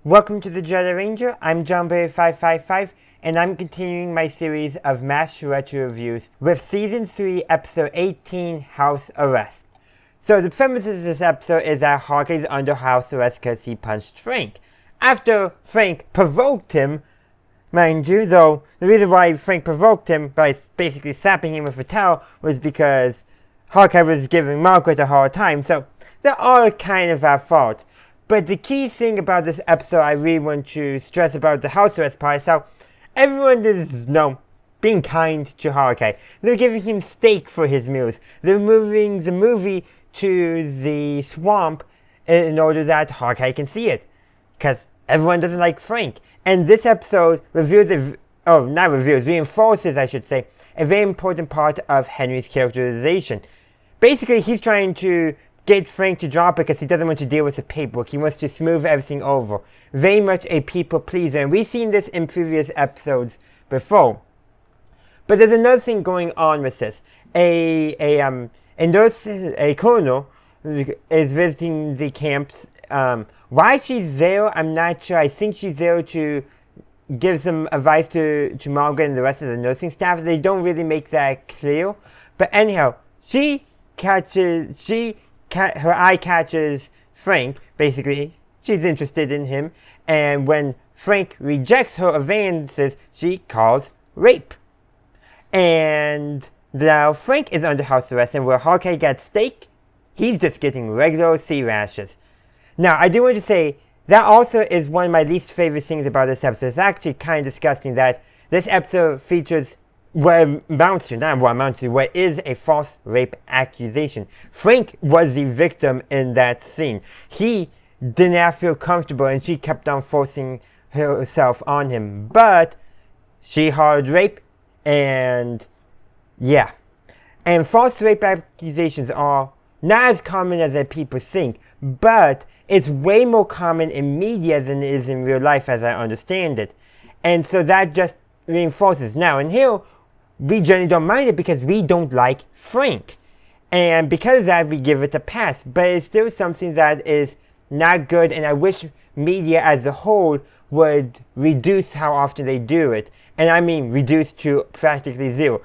Welcome to the Jedi Ranger. I'm JohnBerry555, and I'm continuing my series of mass retro reviews with Season 3, Episode 18, House Arrest. So the premise of this episode is that Hawkeye's under house arrest because he punched Frank. After Frank provoked him, mind you, though the reason why Frank provoked him by basically slapping him with a towel was because Hawkeye was giving Margaret a hard time, so they're all kind of at fault. But the key thing about this episode I really want to stress about the house arrest part is how everyone is, being kind to Hawkeye. They're giving him steak for his meals. They're moving the movie to the swamp in order that Hawkeye can see it. Because everyone doesn't like Frank. And this episode reinforces, I should say, a very important part of Henry's characterization. Basically, he's trying to get Frank to drop it because he doesn't want to deal with the paperwork. He wants to smooth everything over. Very much a people pleaser, and we've seen this in previous episodes before. But there's another thing going on with this. A colonel is visiting the camps. Why she's there, I'm not sure. I think she's there to give some advice to Margaret and the rest of the nursing staff. They don't really make that clear. But anyhow, her eye catches Frank, basically. She's interested in him. And when Frank rejects her advances, she calls rape. And now Frank is under house arrest, and where Hawkeye gets steak, he's just getting regular sea rashes. Now, I do want to say, that also is one of my least favorite things about this episode. It's actually kind of disgusting that this episode features what is a false rape accusation. Frank was the victim in that scene. He did not feel comfortable, and she kept on forcing herself on him. But she heard rape, and yeah. And false rape accusations are not as common as people think, but it's way more common in media than it is in real life, as I understand it. And so that just reinforces. Now, in here, we generally don't mind it because we don't like Frank. And because of that, we give it a pass. But it's still something that is not good, and I wish media as a whole would reduce how often they do it. And I mean reduce to practically zero.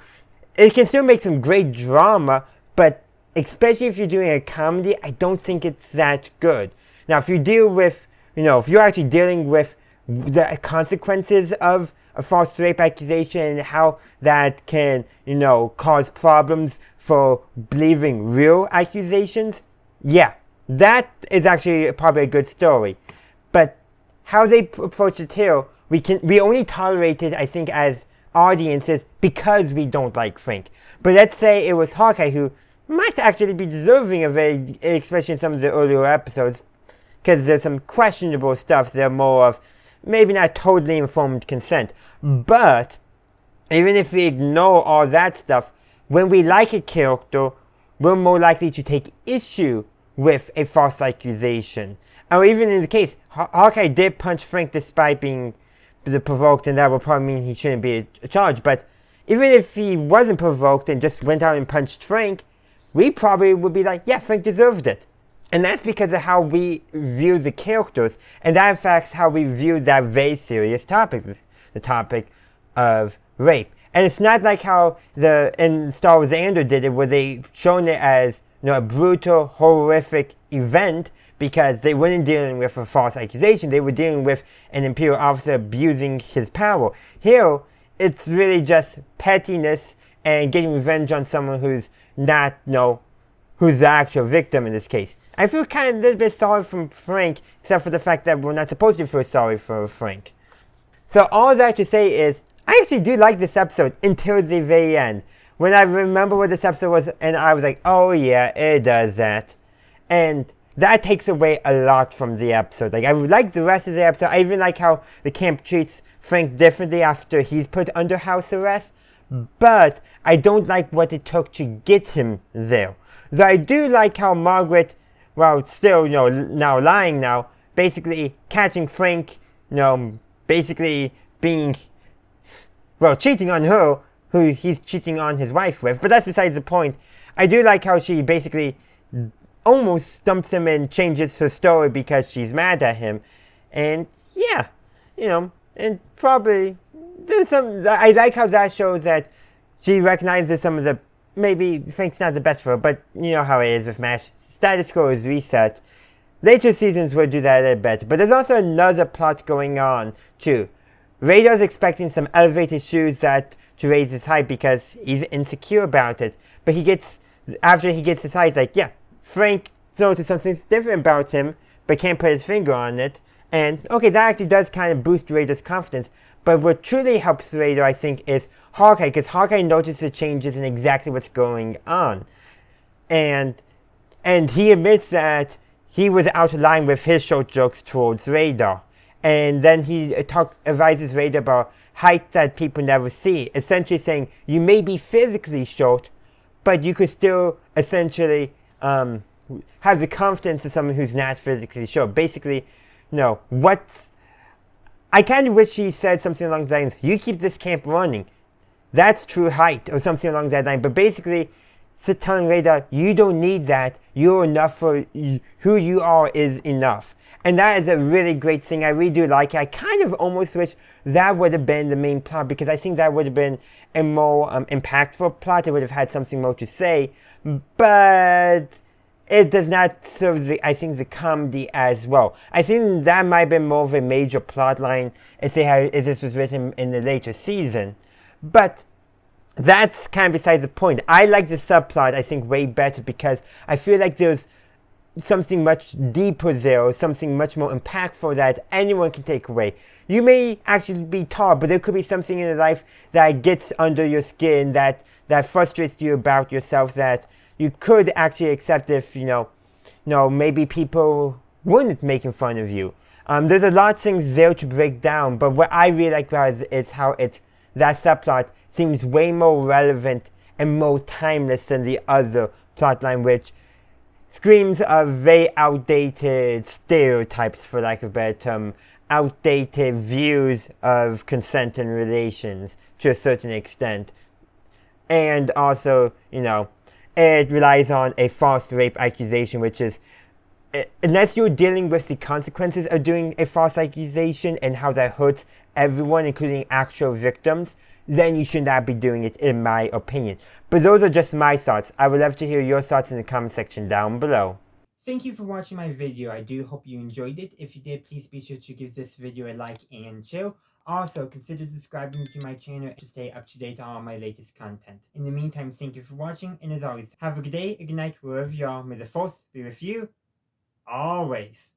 It can still make some great drama, but especially if you're doing a comedy, I don't think it's that good. Now, if you deal with, if you're actually dealing with the consequences of a false rape accusation and how that can, cause problems for believing real accusations, yeah, that is actually probably a good story. But how they approach it here, we only tolerate it, I think, as audiences because we don't like Frank. But let's say it was Hawkeye, who might actually be deserving of it, especially in some of the earlier episodes, because there's some questionable stuff. They're more of maybe not totally informed consent. But even if we ignore all that stuff, when we like a character, we're more likely to take issue with a false accusation. Or even in the case, Hawkeye did punch Frank despite being provoked, and that would probably mean he shouldn't be charged. But even if he wasn't provoked and just went out and punched Frank, we probably would be like, yeah, Frank deserved it. And that's because of how we view the characters, and that affects how we view that very serious topic, the topic of rape. And it's not like how in Star Wars Andor did it, where they shown it as a brutal, horrific event, because they weren't dealing with a false accusation. They were dealing with an Imperial officer abusing his power. Here, it's really just pettiness and getting revenge on someone who's not, who's the actual victim in this case. I feel kind of a little bit sorry for Frank, except for the fact that we're not supposed to feel sorry for Frank. So all that to say is, I actually do like this episode until the very end. When I remember what this episode was, and I was like, oh yeah, it does that. And that takes away a lot from the episode. Like, I like the rest of the episode. I even like how the camp treats Frank differently after he's put under house arrest. But I don't like what it took to get him there. Though I do like how Margaret, still, now lying now, basically catching Frank, basically being, cheating on her, who he's cheating on his wife with. But that's besides the point. I do like how she basically almost stumps him and changes her story because she's mad at him. And yeah, and probably there's some. I like how that shows that she recognizes some of the, maybe Frank's not the best for her, but you know how it is with MASH. Status quo is reset. Later seasons will do that a bit, but there's also another plot going on too. Radar's expecting some elevated shoes to raise his height because he's insecure about it. But after he gets his height, like, yeah, Frank noticed something different about him, but can't put his finger on it. And okay, that actually does kind of boost Radar's confidence. But what truly helps Radar, I think, is Hawkeye, because Hawkeye notices the changes in exactly what's going on. And he admits that he was out of line with his short jokes towards Radar. And then he advises Radar about height that people never see, essentially saying you may be physically short, but you could still essentially have the confidence of someone who's not physically short. Basically, no, I kind of wish he said something along the lines, you keep this camp running. That's true height, or something along that line. But basically, telling Radar, you don't need that. You're enough for who you are is enough. And that is a really great thing. I really do like it. I kind of almost wish that would have been the main plot, because I think that would have been a more impactful plot. It would have had something more to say. But it does not serve the comedy as well. I think that might have been more of a major plot line if this was written in the later season. But that's kind of besides the point. I like the subplot, I think, way better, because I feel like there's something much deeper there, or something much more impactful that anyone can take away. You may actually be tall, but there could be something in your life that gets under your skin, that frustrates you about yourself, that you could actually accept if, maybe people weren't making fun of you. There's a lot of things there to break down, but what I really like about it is how that subplot seems way more relevant and more timeless than the other plotline, which screams of very outdated stereotypes, for lack of a better term, outdated views of consent and relations to a certain extent. And also, it relies on a false rape accusation, which is, unless you're dealing with the consequences of doing a false accusation and how that hurts everyone, including actual victims, then you should not be doing it, in my opinion. But those are just my thoughts. I would love to hear your thoughts in the comment section down below. Thank you for watching my video. I do hope you enjoyed it. If you did, please be sure to give this video a like and share. Also, consider subscribing to my channel to stay up to date on all my latest content. In the meantime, thank you for watching, and as always, have a good day, a good night, wherever you are. May the force be with you always.